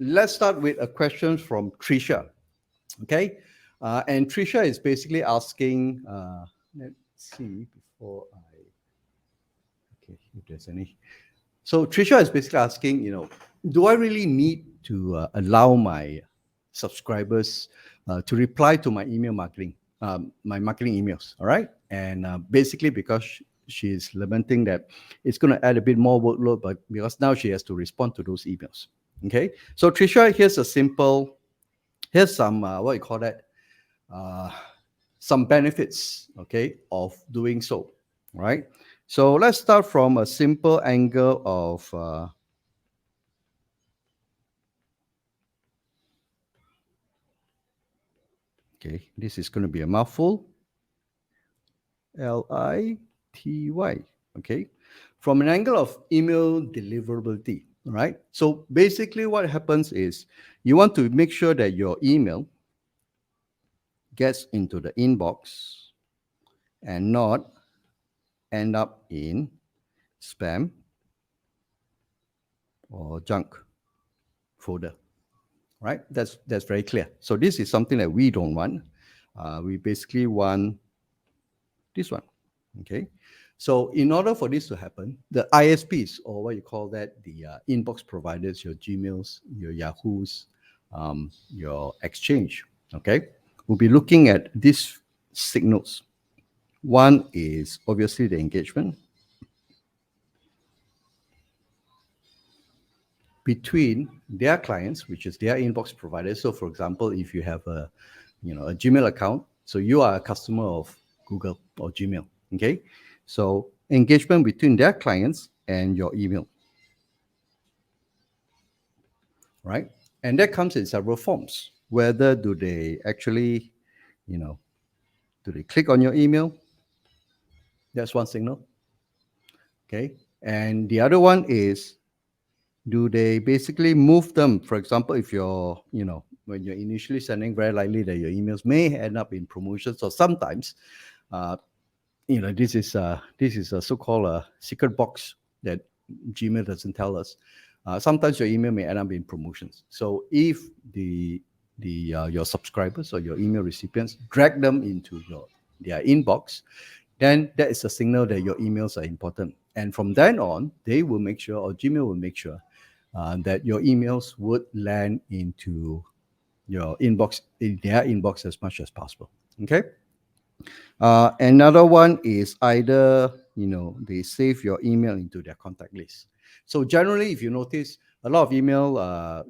let's start with a question from Trisha. Okay. And Trisha is basically asking, let's see before okay, if there's any. So Trisha is basically asking, do I really need to allow my subscribers to reply to my email marketing, my marketing emails? All right. And basically because she's lamenting that it's going to add a bit more workload, but because now she has to respond to those emails. Okay. So Trisha, here's some, what you call that? Uh, some benefits, okay, of doing so, right? So let's start from a simple angle of okay, this is going to be a mouthful. LITY. Okay. From an angle of email deliverability, right? So basically, what happens is you want to make sure that your email gets into the inbox and not end up in spam or junk folder, right? That's very clear. So this is something that we don't want. We basically want this one, okay? So in order for this to happen, the ISPs, or what you call that, the inbox providers, your Gmails, your Yahoos, your Exchange, okay, we'll be looking at these signals. One is obviously the engagement between their clients, which is their inbox providers. So for example, if you have a Gmail account, so you are a customer of Google or Gmail, okay? So engagement between their clients and your email, right? And that comes in several forms. Whether do they actually, do they click on your email? That's one signal, okay? And the other one is, do they basically move them? For example, if when you're initially sending, very likely that your emails may end up in promotions, or sometimes, this is a so-called a secret box that Gmail doesn't tell us. Sometimes your email may end up in promotions. So if your subscribers or your email recipients drag them into their inbox, then that is a signal that your emails are important. And from then on, they will make sure, or Gmail will make sure, that your emails would land into your inbox, in their inbox, as much as possible. Okay. Another one is either they save your email into their contact list. So generally, if you notice, a lot of email,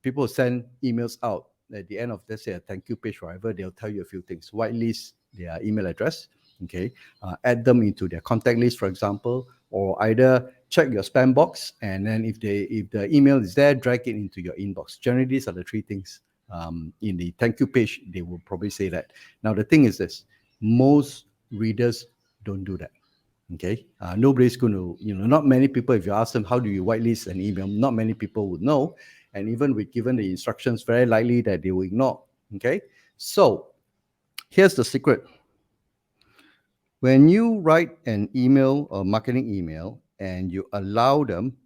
people send emails out at the end of, let's say, a thank you page, whatever. They'll tell you a few things. Whitelist their email address. Okay. Add them into their contact list, for example, or either check your spam box, and then if the email is there, drag it into your inbox. Generally, these are the three things. In the thank you page, they will probably say that. Now the thing is this: most readers don't do that. Okay. Nobody's going to, not many people, if you ask them how do you whitelist an email, not many people would know. And even with given the instructions, very likely that they will ignore. Okay. So here's the secret. When you write an email or marketing email and you allow them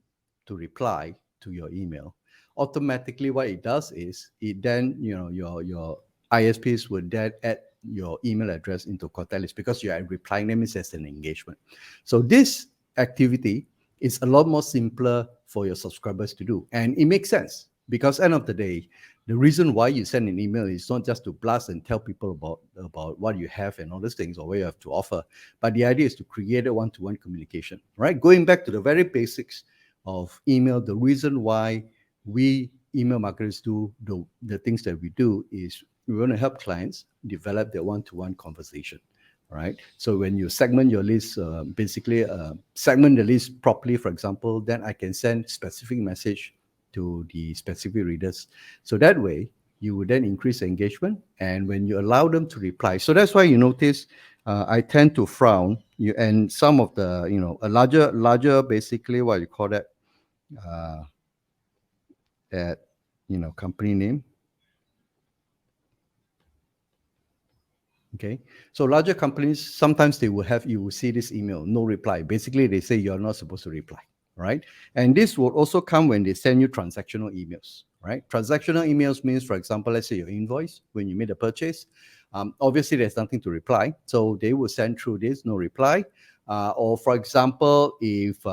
to reply to your email, automatically what it does is it then, your ISPs would then add your email address into contact list, because you are replying them as an engagement. So this activity is a lot more simpler for your subscribers to do. And it makes sense, because end of the day, the reason why you send an email is not just to blast and tell people about what you have and all those things, or what you have to offer, but the idea is to create a one-to-one communication, right? Going back to the very basics of email, the reason why we email marketers do the things that we do is we want to help clients develop their one-to-one conversation, right? So when you segment your list, basically segment the list properly, for example, then I can send specific message to the specific readers. So that way, you would then increase engagement. And when you allow them to reply, so that's why you notice I tend to frown. And some of the, a larger, basically what you call that, company name. Okay, so larger companies, sometimes you will see this email, no reply. Basically, they say you're not supposed to reply, right? And this will also come when they send you transactional emails, right? Transactional emails means, for example, let's say your invoice when you made a purchase. Obviously, there's nothing to reply, so they will send through this, no reply. Or for example, if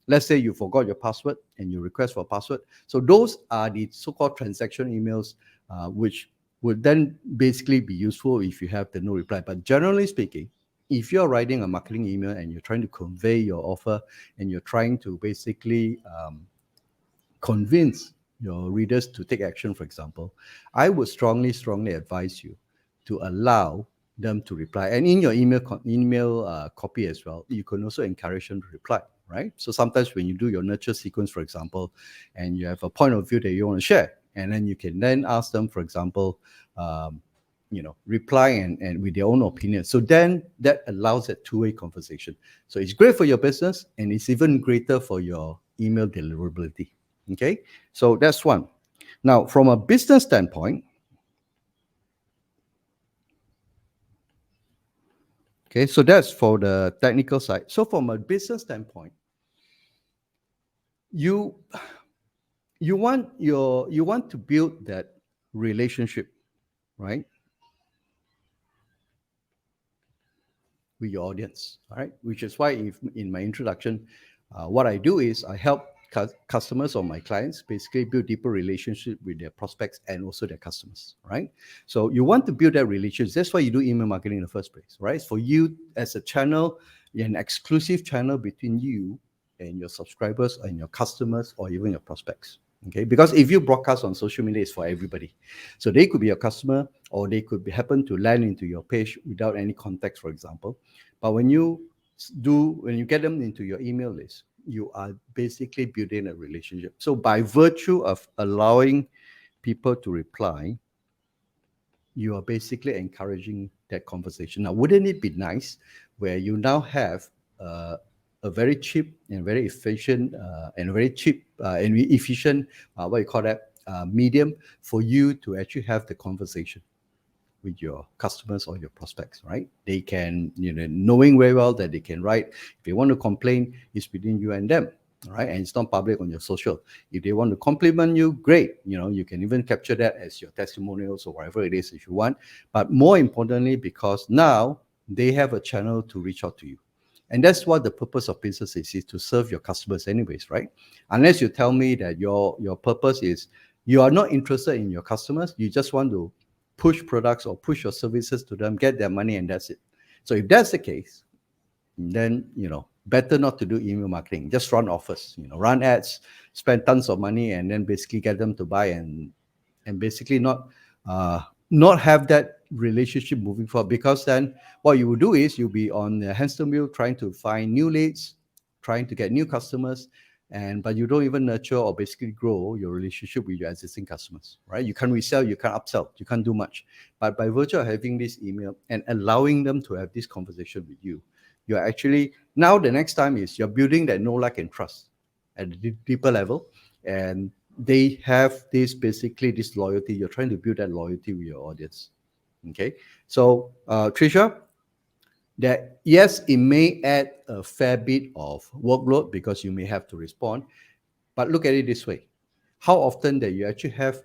let's say you forgot your password and you request for a password, so those are the so-called transaction emails, which would then basically be useful if you have the no reply. But generally speaking, if you're writing a marketing email and you're trying to convey your offer and you're trying to basically convince your readers to take action, for example, I would strongly advise you to allow them to reply. And in your email copy as well, you can also encourage them to reply, right? So sometimes when you do your nurture sequence, for example, and you have a point of view that you want to share, and then you can then ask them, for example, reply and with their own opinion. So then that allows that two-way conversation. So it's great for your business and it's even greater for your email deliverability. Okay, so that's one. Now, from a business standpoint, okay, so that's for the technical side. So from a business standpoint, you you want to build that relationship, right, with your audience. All right, which is why if in my introduction, what I do is I help customers or my clients basically build deeper relationship with their prospects and also their customers, right? So you want to build that relationship. That's why you do email marketing in the first place, right? It's for you as a channel, an exclusive channel between you and your subscribers and your customers or even your prospects. Okay, because if you broadcast on social media, it's for everybody. So they could be your customer or they could happen to land into your page without any context, for example. But when you get them into your email list, you are basically building a relationship. So by virtue of allowing people to reply, you are basically encouraging that conversation. Now, wouldn't it be nice where you now have a very cheap and very efficient and efficient, what you call that, medium for you to actually have the conversation with your customers or your prospects, right? They can, knowing very well that they can write. If they want to complain, it's between you and them, right? And it's not public on your social. If they want to compliment you, great. You can even capture that as your testimonials or whatever it is if you want. But more importantly, because now they have a channel to reach out to you. And that's what the purpose of business is to serve your customers anyways, right? Unless you tell me that your purpose is you are not interested in your customers, you just want to push products or push your services to them, get their money, and that's it. So if that's the case, then better not to do email marketing. Just run offers, run ads, spend tons of money, and then basically get them to buy and basically not have that relationship moving forward. Because then what you will do is you'll be on the hamster wheel trying to find new leads, trying to get new customers, but you don't even nurture or basically grow your relationship with your existing customers, right? You can't resell, you can't upsell, you can't do much. But by virtue of having this email and allowing them to have this conversation with you, you're actually now the next time is you're building that know, like, and trust at a deeper level, and they have this loyalty. You're trying to build that loyalty with your audience. Okay, so Trisha, that yes, it may add a fair bit of workload because you may have to respond, but look at it this way: how often that you actually have,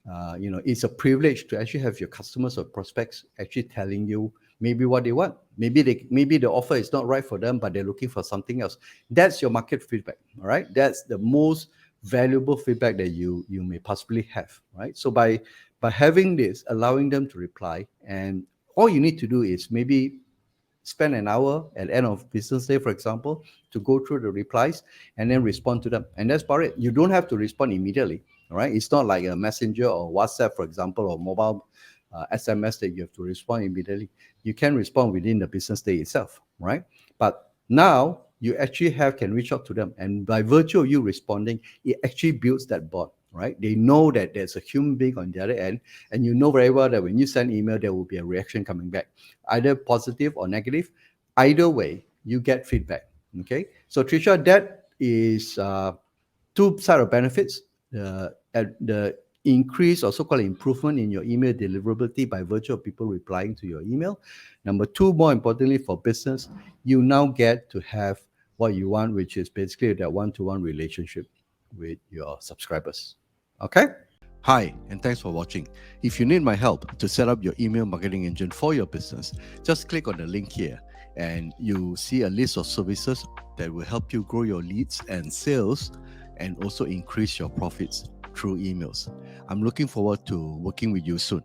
it's a privilege to actually have your customers or prospects actually telling you maybe what they want. Maybe the offer is not right for them, but they're looking for something else. That's your market feedback. All right, that's the most valuable feedback that you may possibly have. Right. So by having this, allowing them to reply, and all you need to do is maybe spend an hour at the end of business day, for example, to go through the replies and then respond to them. And that's about it. You don't have to respond immediately. All right. It's not like a messenger or WhatsApp, for example, or mobile SMS that you have to respond immediately. You can respond within the business day itself, right? But now you actually can reach out to them. And by virtue of you responding, it actually builds that bond, right? They know that there's a human being on the other end, and you know very well that when you send email, there will be a reaction coming back, either positive or negative. Either way, you get feedback. Okay, so Trisha, that is two side of benefits: the increase or so-called improvement in your email deliverability by virtue of people replying to your email. Number two, more importantly for business, you now get to have what you want, which is basically that one-to-one relationship with your subscribers. Okay. Hi, and thanks for watching. If you need my help to set up your email marketing engine for your business, just click on the link here and you see a list of services that will help you grow your leads and sales and also increase your profits through emails. I'm looking forward to working with you soon.